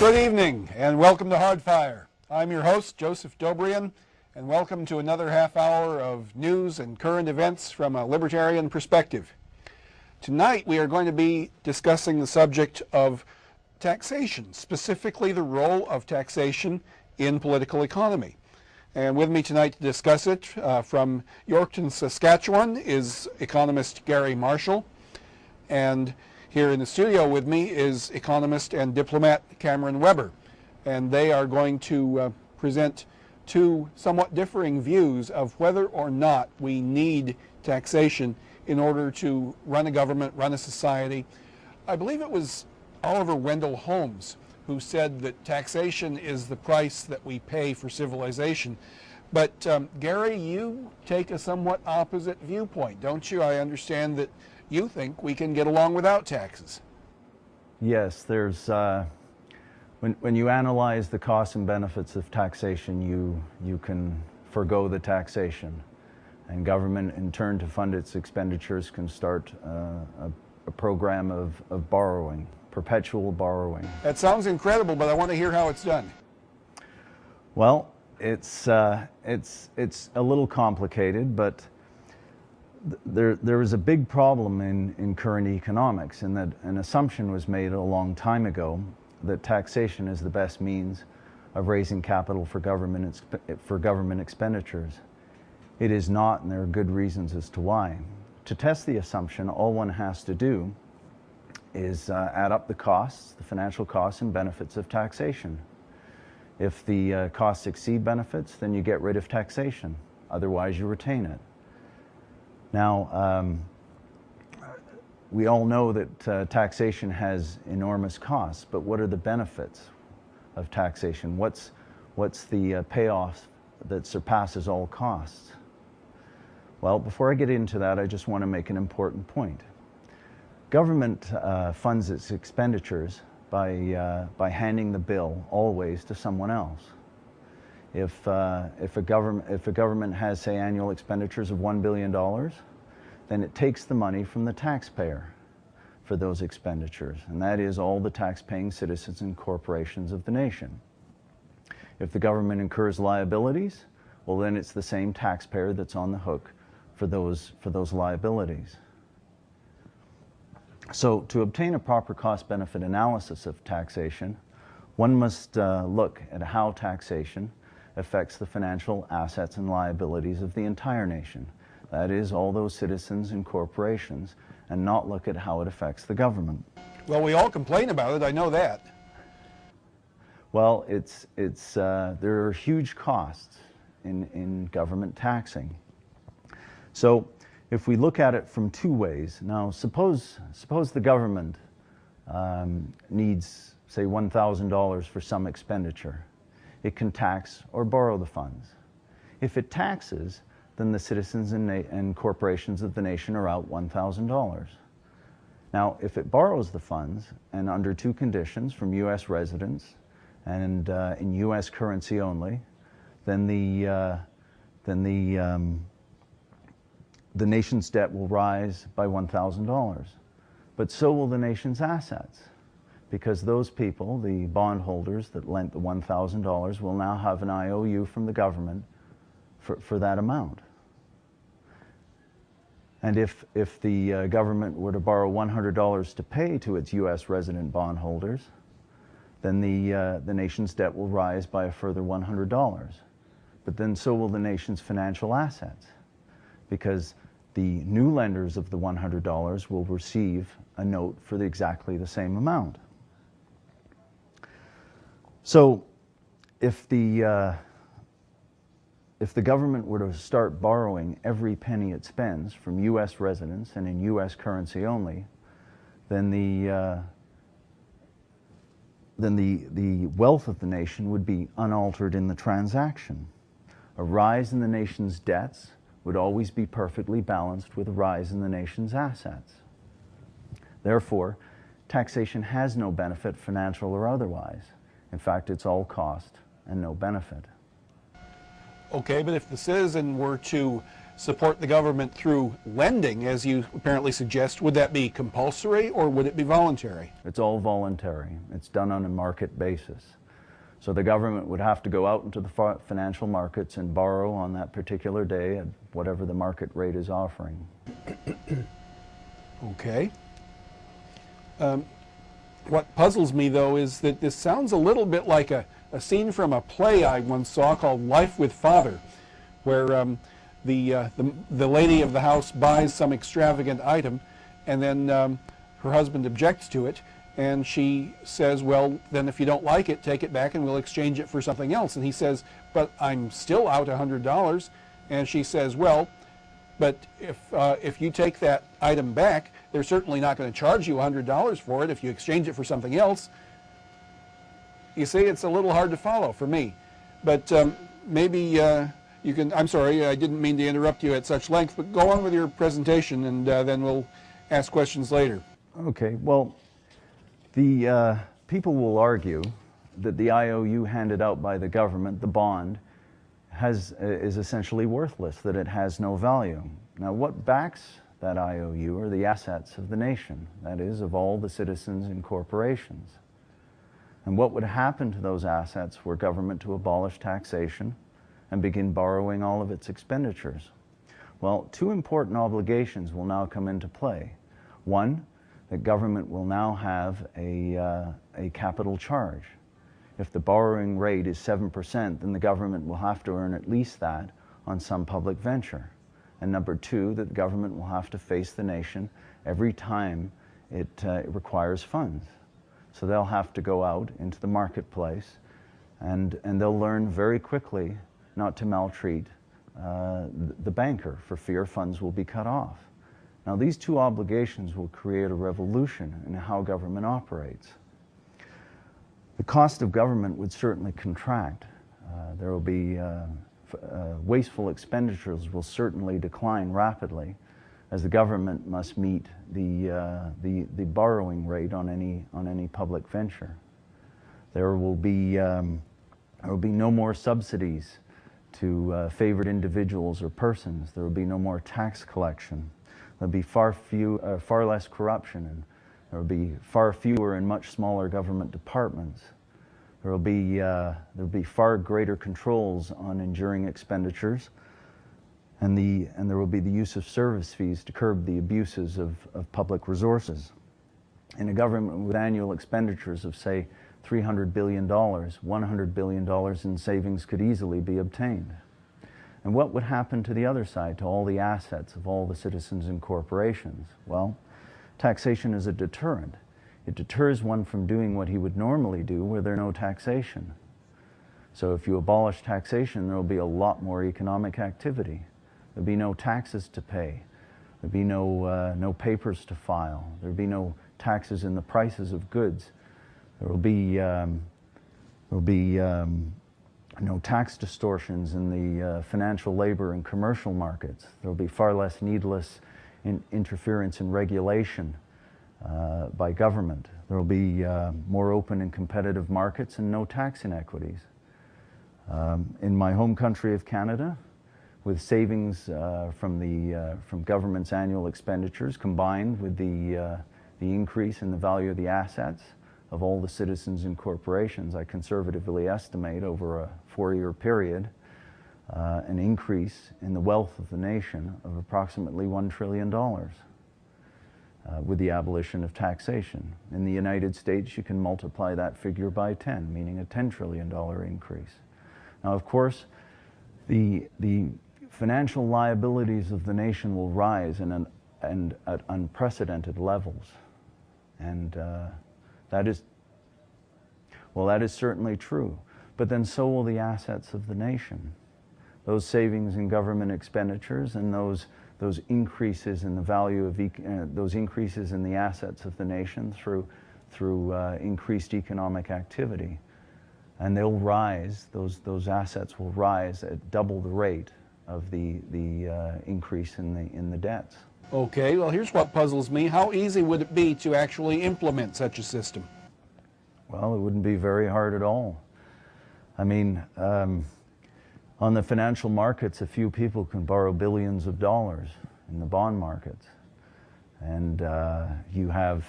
Good evening and welcome to Hardfire. I'm your host, Joseph DOBRIAN, and welcome to another half hour of news and current events from a libertarian perspective. Tonight we are going to be discussing the subject of taxation, specifically the role of taxation in political economy. And with me tonight to discuss it from Yorkton, Saskatchewan is economist Gary Marshall, and here in the studio with me is economist and diplomat Cameron WEBER, and they are going to present two somewhat differing views of whether or not we need taxation in order to run a government, run a society. I believe it was Oliver Wendell Holmes who said that taxation is the price that we pay for civilization. But Gary, you take a somewhat opposite viewpoint, don't you? I understand that you think we can get along without taxes. Yes, there's when you analyze the costs and benefits of taxation, you can forego the taxation, and government in turn to fund its expenditures can start a program of borrowing, perpetual borrowing. That sounds incredible, but I want to hear how it's done. Well, it's a little complicated, but there is a big problem in current economics, in that an assumption was made a long time ago that taxation is the best means of raising capital for government expenditures. It is not, and there are good reasons as to why. To test the assumption, all one has to do is add up the costs, the financial costs and benefits of taxation. If the costs exceed benefits, then you get rid of taxation. Otherwise, you retain it. Now, we all know that taxation has enormous costs, but what are the benefits of taxation? What's the payoff that surpasses all costs? Well, before I get into that, I just want to make an important point. Government funds its expenditures by handing the bill always to someone else. If a government has, say, annual expenditures of $1 billion, then it takes the money from the taxpayer for those expenditures, and that is all the tax-paying citizens and corporations of the nation. If the government incurs liabilities, well, then it's the same taxpayer that's on the hook for those liabilities. So to obtain a proper cost-benefit analysis of taxation, one must look at how taxation affects the financial assets and liabilities of the entire nation. That is, all those citizens and corporations, and not look at how it affects the government. Well, we all complain about it, I know that. Well, there are huge costs in government taxing. So if we look at it from two ways, now suppose the government needs, say, $1,000 for some expenditure. It can tax or borrow the funds. If it taxes, then the citizens and corporations of the nation are out $1,000. Now, if it borrows the funds, and under two conditions, from U.S. residents and in U.S. currency only, then the nation's debt will rise by $1,000. But so will the nation's assets, because those people, the bondholders that lent the $1,000, will now have an IOU from the government for that amount. And if the government were to borrow $100 to pay to its U.S. resident bondholders, then the nation's debt will rise by a further $100. But then so will the nation's financial assets, because the new lenders of the $100 will receive a note for exactly the same amount. So if the government were to start borrowing every penny it spends from U.S. residents and in U.S. currency only, then the wealth of the nation would be unaltered in the transaction. A rise in the nation's debts would always be perfectly balanced with a rise in the nation's assets. Therefore, taxation has no benefit, financial or otherwise. In fact, it's all cost and no benefit. Okay, but if the citizen were to support the government through lending, as you apparently suggest, would that be compulsory or would it be voluntary? It's all voluntary. It's done on a market basis. So the government would have to go out into the financial markets and borrow on that particular day at whatever the market rate is offering. Okay. What puzzles me, though, is that this sounds a little bit like a scene from a play I once saw called Life with Father, where the lady of the house buys some extravagant item, and then her husband objects to it, and she says, well, then if you don't like it, take it back and we'll exchange it for something else. And he says, but I'm still out $100. And she says, well, but if you take that item back, they're certainly not going to charge you $100 for it if you exchange it for something else. You see, it's a little hard to follow for me. But maybe you can, I'm sorry, I didn't mean to interrupt you at such length, but go on with your presentation and then we'll ask questions later. Okay, well, the people will argue that the IOU handed out by the government, the bond, is essentially worthless, that it has no value. Now, what backs that IOU are the assets of the nation, that is, of all the citizens and corporations. And what would happen to those assets were government to abolish taxation and begin borrowing all of its expenditures? Well, two important obligations will now come into play. One, that government will now have a capital charge. If the borrowing rate is 7%, then the government will have to earn at least that on some public venture. And number two, that the government will have to face the nation every time it requires funds. So they'll have to go out into the marketplace and they'll learn very quickly not to maltreat the banker for fear funds will be cut off. Now, these two obligations will create a revolution in how government operates. The cost of government would certainly contract. There will be wasteful expenditures will certainly decline rapidly, as the government must meet the borrowing rate on any public venture. There will be no more subsidies to favored individuals or persons. There will be no more tax collection. There'll be far less corruption, and there will be far fewer and much smaller government departments. There will be far greater controls on enduring expenditures, and there will be the use of service fees to curb the abuses of public resources. In a government with annual expenditures of, say, $300 billion, $100 billion in savings could easily be obtained. And what would happen to the other side, to all the assets of all the citizens and corporations? Well, taxation is a deterrent. It deters one from doing what he would normally do where there's no taxation. So if you abolish taxation, there will be a lot more economic activity. There'll be no taxes to pay. There'll be no papers to file. There'll be no taxes in the prices of goods. There will be no tax distortions in the financial, labor, and commercial markets. There will be far less needless interference in regulation by government. There will be more open and competitive markets and no tax inequities. In my home country of Canada, with savings from government's annual expenditures combined with the increase in the value of the assets of all the citizens and corporations, I conservatively estimate over a 4-year period an increase in the wealth of the nation of approximately $1 trillion with the abolition of taxation. In the United States, you can multiply that figure by 10, meaning a $10 trillion increase. Now, of course, the financial liabilities of the nation will rise and at unprecedented levels. And that is certainly true. But then so will the assets of the nation. Those savings in government expenditures and those increases in the value of those increases in the assets of the nation through increased economic activity, and they'll rise. Those assets will rise at double the rate of the increase in the debts. Okay, well, here's what puzzles me. How easy would it be to actually implement such a system? Well, it wouldn't be very hard at all. I mean, On the financial markets, a few people can borrow billions of dollars in the bond markets, and you have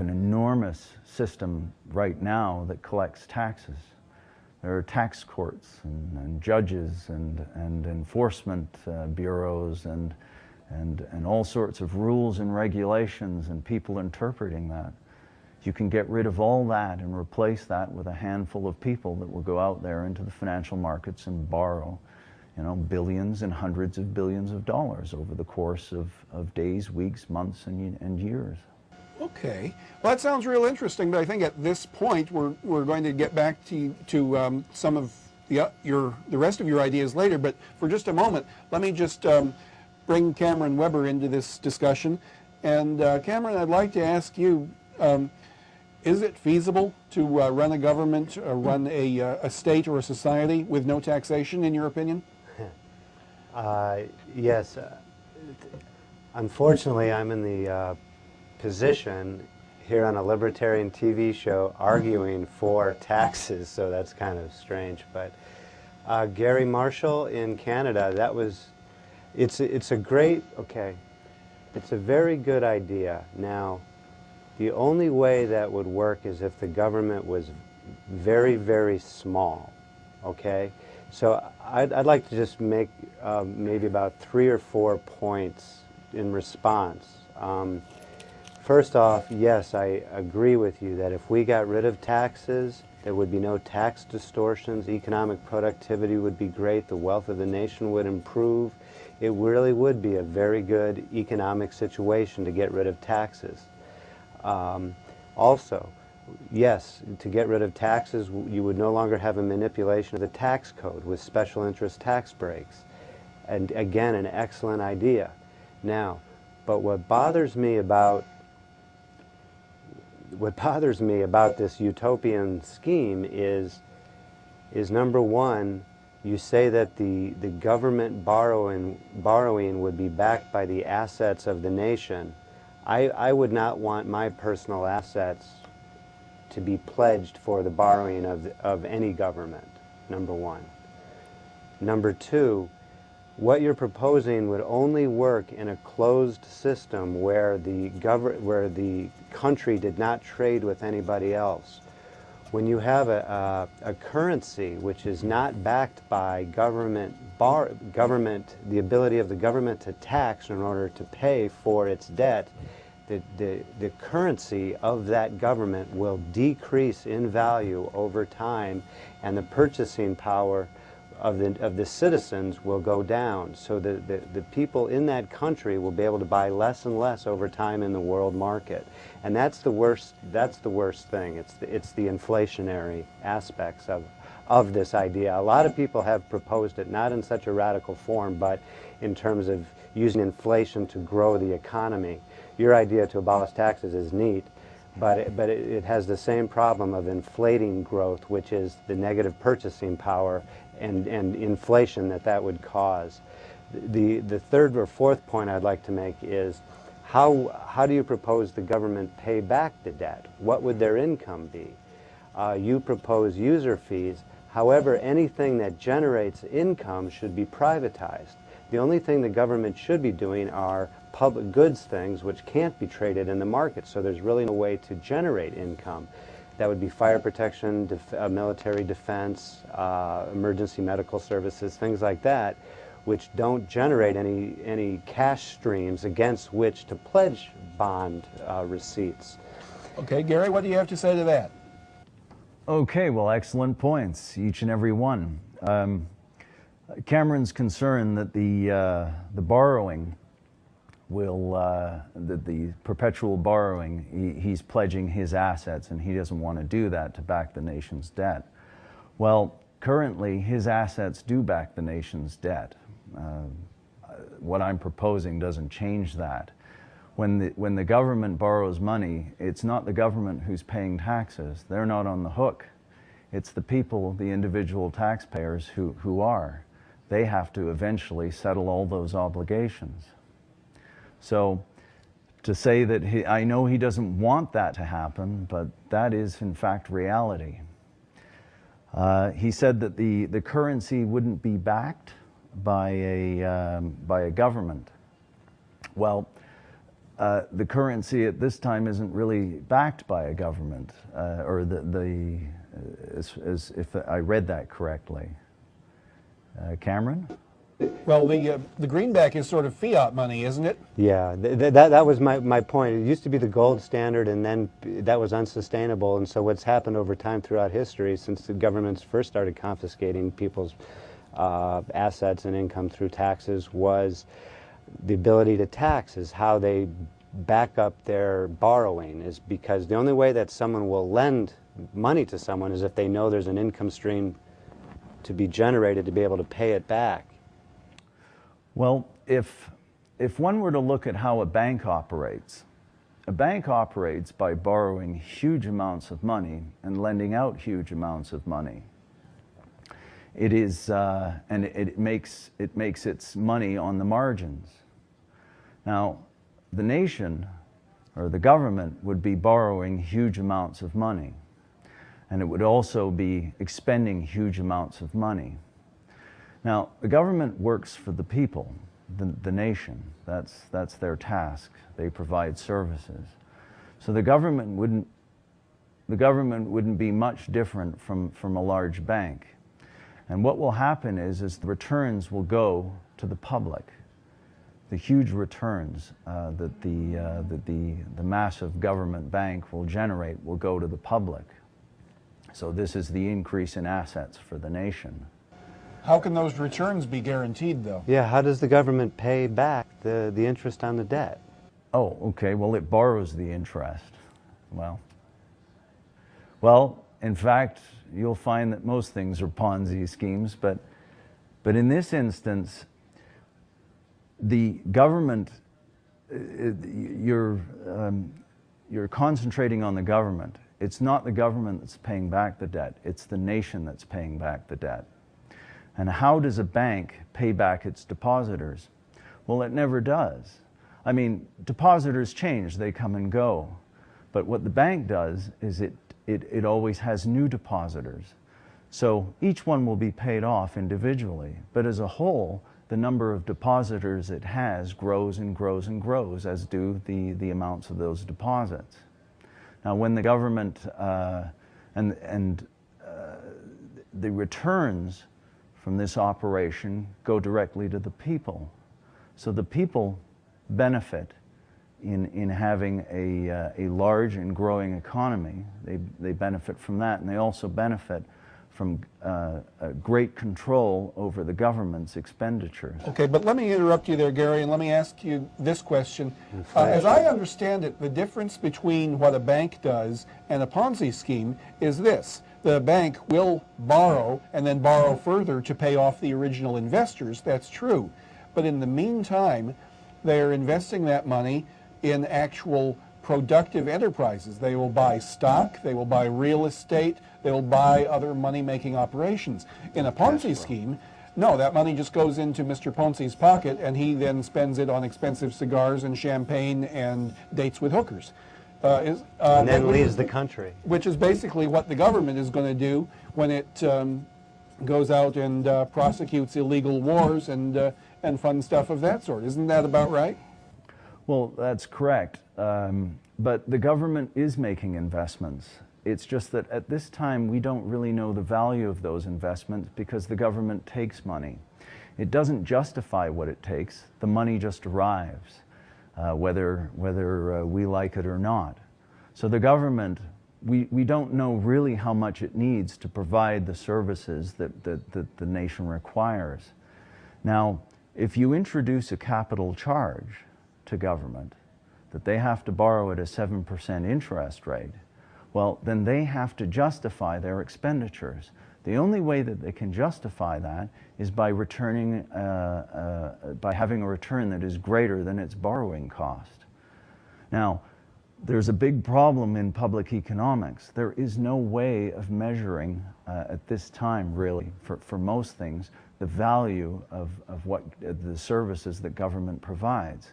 an enormous system right now that collects taxes. There are tax courts and judges and enforcement bureaus and all sorts of rules and regulations and people interpreting that. You can get rid of all that and replace that with a handful of people that will go out there into the financial markets and borrow, you know, billions and hundreds of billions of dollars over the course of days, weeks, months, and years. Okay, well, that sounds real interesting, but I think at this point we're going to get back to some of the rest of your ideas later. But for just a moment, let me just bring Cameron Weber into this discussion. And Cameron, I'd like to ask you: is it feasible to run a government, or run a state or a society with no taxation, in your opinion? Yes. Unfortunately, I'm in the position here on a libertarian TV show arguing for taxes, so that's kind of strange. But Gary Marshall in Canada, it's a very good idea. Now, the only way that would work is if the government was very, very small, okay? So I'd like to just make maybe about 3 or 4 points in response. First off, yes, I agree with you that if we got rid of taxes, there would be no tax distortions, economic productivity would be great, the wealth of the nation would improve. It really would be a very good economic situation to get rid of taxes. Also, yes, to get rid of taxes, you would no longer have a manipulation of the tax code with special interest tax breaks. And again, an excellent idea. Now, but what bothers me about this utopian scheme is number one, you say that the government borrowing would be backed by the assets of the nation. I would not want my personal assets to be pledged for the borrowing of any government, number one. Number two, what you're proposing would only work in a closed system where the country did not trade with anybody else. When you have a currency which is not backed by the ability of the government to tax in order to pay for its debt, the currency of that government will decrease in value over time, and the purchasing power of the citizens will go down. So the people in that country will be able to buy less and less over time in the world market. And that's the worst thing. It's the inflationary aspects of this idea. A lot of people have proposed it, not in such a radical form, but in terms of using inflation to grow the economy. Your idea to abolish taxes is neat, but it has the same problem of inflating growth, which is the negative purchasing power and inflation that would cause. The third or fourth point I'd like to make is how do you propose the government pay back the debt? What would their income be? You propose user fees. However, anything that generates income should be privatized. The only thing the government should be doing are public goods things which can't be traded in the market, so there's really no way to generate income. That would be fire protection, military defense, emergency medical services, things like that, which don't generate any cash streams against which to pledge bond receipts. Okay, Gary, what do you have to say to that? Okay, well, excellent points, each and every one. Cameron's concerned that the borrowing will, the perpetual borrowing, he's pledging his assets, and he doesn't want to do that to back the nation's debt. Well, currently, his assets do back the nation's debt. What I'm proposing doesn't change that. When the government borrows money, it's not the government who's paying taxes. They're not on the hook. It's the people, the individual taxpayers who are. They have to eventually settle all those obligations. So to say that I know he doesn't want that to happen, but that is in fact reality. He said that the currency wouldn't be backed by a government. Well, the currency at this time isn't really backed by a government, or as if I read that correctly. Cameron? Well, the greenback is sort of fiat money, isn't it? Yeah, that was my point. It used to be the gold standard, and then that was unsustainable. And so what's happened over time throughout history, since the governments first started confiscating people's assets and income through taxes, was the ability to tax is how they back up their borrowing, is because the only way that someone will lend money to someone is if they know there's an income stream to be generated to be able to pay it back. Well, if one were to look at how a bank operates by borrowing huge amounts of money and lending out huge amounts of money. It is, and it makes its money on the margins. Now, the nation or the government would be borrowing huge amounts of money, and it would also be expending huge amounts of money. Now, the government works for the people, the nation. That's their task. They provide services. So the government wouldn't be much different from a large bank. And what will happen is the returns will go to the public. The huge returns that the massive government bank will generate will go to the public. So this is the increase in assets for the nation. How can those returns be guaranteed, though? Yeah, how does the government pay back the interest on the debt? Oh, okay, well, it borrows the interest. Well, in fact, you'll find that most things are Ponzi schemes, but in this instance, the government, you're concentrating on the government. It's not the government that's paying back the debt, it's the nation that's paying back the debt. And how does a bank pay back its depositors? Well, it never does. I mean, depositors change, they come and go. But what the bank does is it always has new depositors. So each one will be paid off individually, but as a whole, the number of depositors it has grows and grows and grows, as do the amounts of those deposits. Now, when the government the returns from this operation go directly to the people. So the people benefit in having a large and growing economy. They benefit from that, and they also benefit from great control over the government's expenditures. Okay, but let me interrupt you there, Gary, and let me ask you this question. As I understand it, the difference between what a bank does and a Ponzi scheme is this. The bank will borrow and then borrow further to pay off the original investors. That's true. But in the meantime, they're investing that money in actual productive enterprises. They will buy stock, they will buy real estate, they will buy other money-making operations. In a Ponzi scheme, no, that money just goes into Mr. Ponzi's pocket, and he then spends it on expensive cigars and champagne and dates with hookers. And then leaves the country. Which is basically what the government is going to do when it goes out and prosecutes illegal wars and fun stuff of that sort. Isn't that about right? Well, that's correct. But the government is making investments. It's just that at this time we don't really know the value of those investments because the government takes money. It doesn't justify what it takes. The money just arrives, whether we like it or not. So the government, we don't know really how much it needs to provide the services that the nation requires. Now, if you introduce a capital charge to government, that they have to borrow at a 7% interest rate, well, then they have to justify their expenditures. The only way that they can justify that is by returning, by having a return that is greater than its borrowing cost. Now, there's a big problem in public economics. There is no way of measuring at this time, really, for most things, the value of what the services that government provides.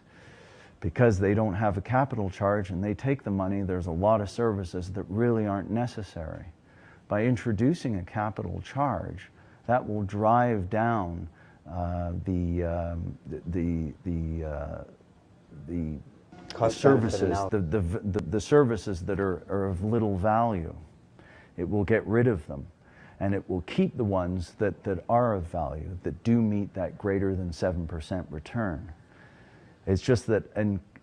Because they don't have a capital charge and they take the money, there's a lot of services that really aren't necessary. by introducing a capital charge, that will drive down the services, the services that are of little value. It will get rid of them, and it will keep the ones that are of value, that do meet that greater than 7% return. It's just that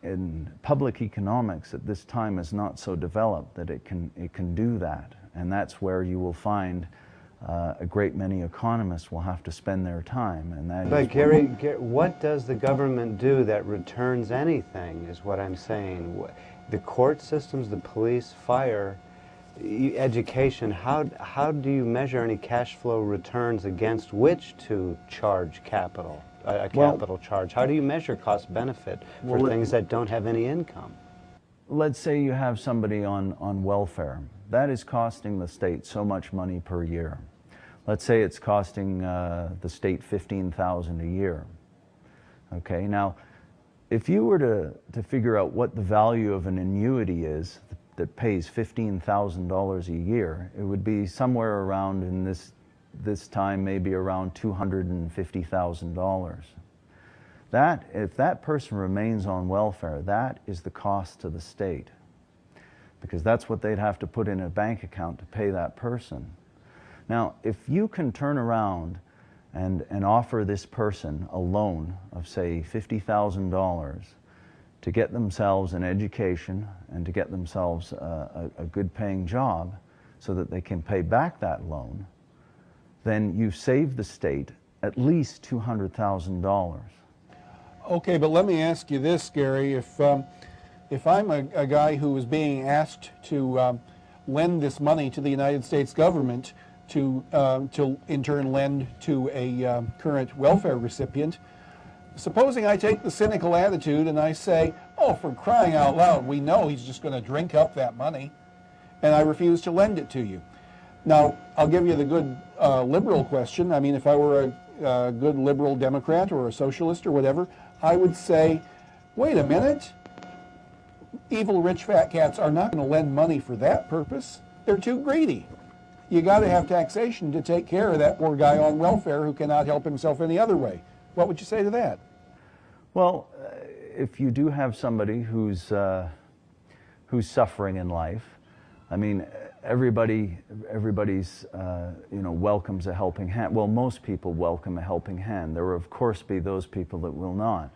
in public economics at this time is not so developed that it can do that, and that's where you will find a great many economists will have to spend their time. And that but Gary, what does the government do that returns anything, is what I'm saying. The court systems, the police, fire, education, how do you measure any cash flow returns against which to charge capital, a capital charge? How do you measure cost benefit for things that don't have any income? Let's say you have somebody on welfare. That is costing the state so much money per year. Let's say it's costing the state $15,000 a year. Okay, now if you were to figure out what the value of an annuity is that pays $15,000 a year, it would be somewhere around, in this time, maybe around $250,000. That, if that person remains on welfare, that is the cost to the state, because that's what they'd have to put in a bank account to pay that person. Now, if you can turn around and offer this person a loan of, say, $50,000 to get themselves an education and to get themselves a good paying job so that they can pay back that loan, then you've saved the state at least $200,000. Okay, but let me ask you this, Gary. If I'm a guy who is being asked to lend this money to the United States government to in turn lend to a current welfare recipient, supposing I take the cynical attitude and I say, oh, for crying out loud, we know he's just going to drink up that money, and I refuse to lend it to you. Now, I'll give you the good liberal question. I mean, if I were a good liberal Democrat or a socialist or whatever, I would say, wait a minute, evil rich fat cats are not going to lend money for that purpose. They're too greedy. You got to have taxation to take care of that poor guy on welfare who cannot help himself any other way. What would you say to that? Well, if you do have somebody who's suffering in life, I mean, everybody's welcomes a helping hand. Well, most people welcome a helping hand. There will of course be those people that will not.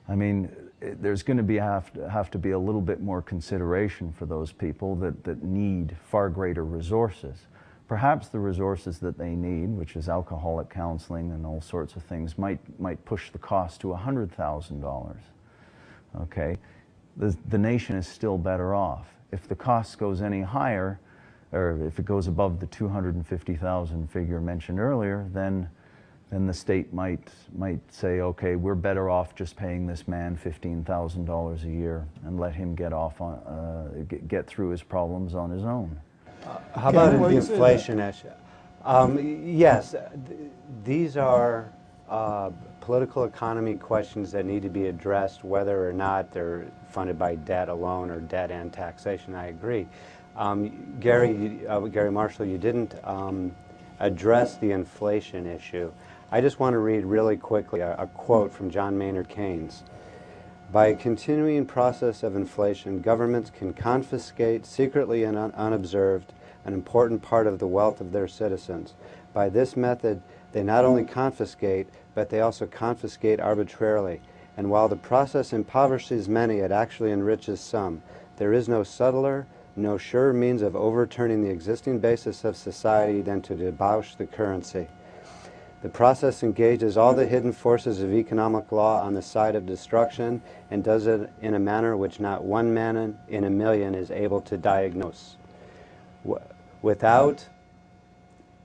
I mean, there's going to have to be a little bit more consideration for those people that need far greater resources. Perhaps the resources that they need, which is alcoholic counseling and all sorts of things, might push the cost to $100,000. Okay, the nation is still better off. If the cost goes any higher, or if it goes above the $250,000 figure mentioned earlier, then the state might say, okay, we're better off just paying this man $15,000 a year and let him get off on get through his problems on his own. How about the inflation issue? Yes, these are political economy questions that need to be addressed, whether or not they're funded by debt alone or debt and taxation. I agree. Gary Marshall, you didn't address the inflation issue. I just want to read really quickly a quote from John Maynard Keynes. By a continuing process of inflation, governments can confiscate secretly and unobserved an important part of the wealth of their citizens. By this method, they not only confiscate, but they also confiscate arbitrarily. And while the process impoverishes many, it actually enriches some. There is no subtler, no surer means of overturning the existing basis of society than to debauch the currency. The process engages all the hidden forces of economic law on the side of destruction and does it in a manner which not one man in a million is able to diagnose. Without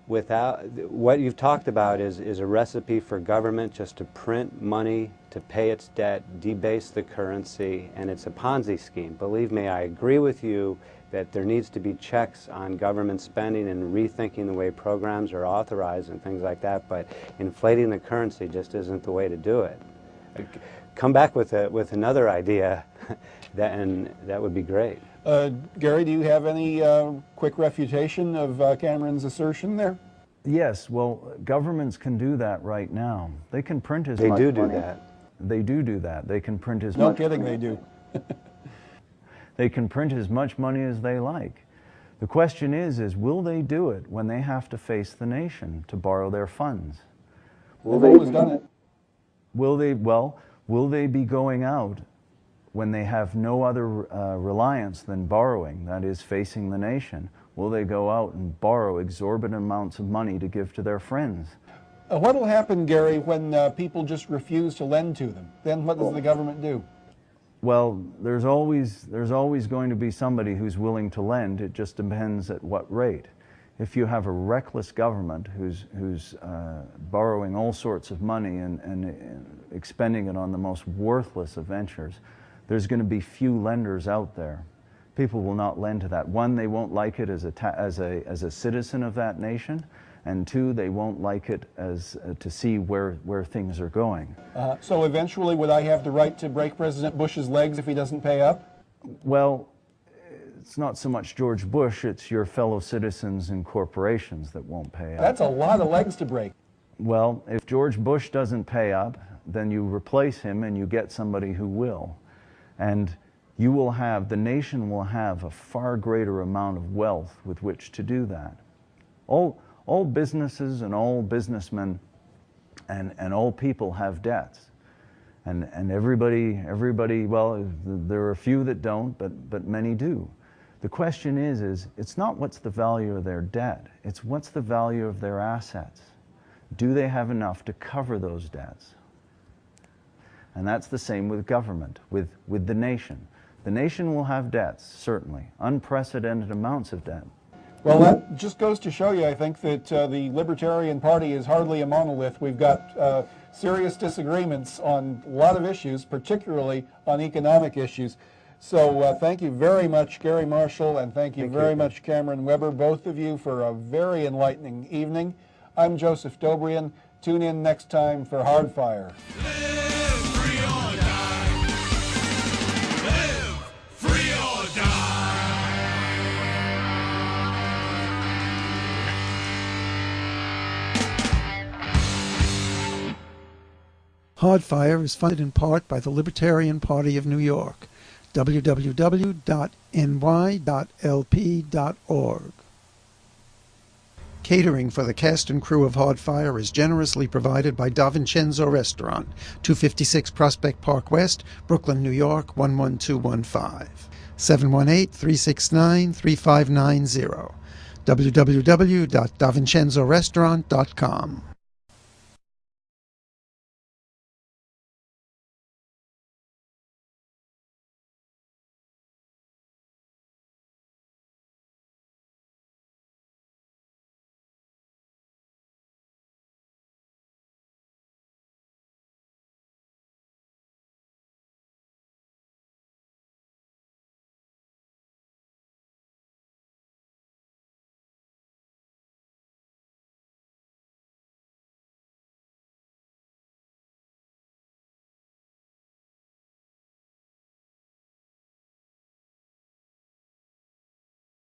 what you've talked about is a recipe for government just to print money to pay its debt, debase the currency, and it's a Ponzi scheme. Believe me, I agree with you that there needs to be checks on government spending and rethinking the way programs are authorized and things like that, but inflating the currency just isn't the way to do it. Come back with another idea, and that would be great. Gary, do you have any quick refutation of Cameron's assertion there? Yes, well, governments can do that right now. They can print as They much do money. that. They do that. They can print as No much kidding, money. they do. They can print as much money as they like. The question is will they do it when they have to face the nation to borrow their funds? They've always done it. Will they be going out when they have no other reliance than borrowing, that is, facing the nation? Will they go out and borrow exorbitant amounts of money to give to their friends? What will happen, Gary, when people just refuse to lend to them? Then what does the government do? Well, there's always going to be somebody who's willing to lend. It just depends at what rate. If you have a reckless government who's borrowing all sorts of money and expending it on the most worthless of ventures, there's going to be few lenders out there. People will not lend to that. One, they won't like it as a citizen of that nation, and two, they won't like it as to see where things are going. So eventually, would I have the right to break President Bush's legs if he doesn't pay up? Well, it's not so much George Bush, it's your fellow citizens and corporations that won't pay up. That's a lot of legs to break. Well, if George Bush doesn't pay up, then you replace him and you get somebody who will. And you will have, the nation will have a far greater amount of wealth with which to do that. All businesses and all businessmen and all people have debts. And everybody, well, there are a few that don't, but many do. The question is it's not what's the value of their debt, it's what's the value of their assets. Do they have enough to cover those debts? And that's the same with government, with the nation. The nation will have debts, certainly, unprecedented amounts of debt. Well, that just goes to show you, I think, that the Libertarian Party is hardly a monolith. We've got serious disagreements on a lot of issues, particularly on economic issues. So thank you very much, Gary Marshall, and thank you very much, Cameron Weber, both of you, for a very enlightening evening. I'm Joseph Dobrian. Tune in next time for Hardfire. Hardfire is funded in part by the Libertarian Party of New York. www.ny.lp.org. Catering for the cast and crew of Hardfire is generously provided by Da Vincenzo Restaurant, 256 Prospect Park West, Brooklyn, New York, 11215. 718-369-3590. www.davincenzorestaurant.com.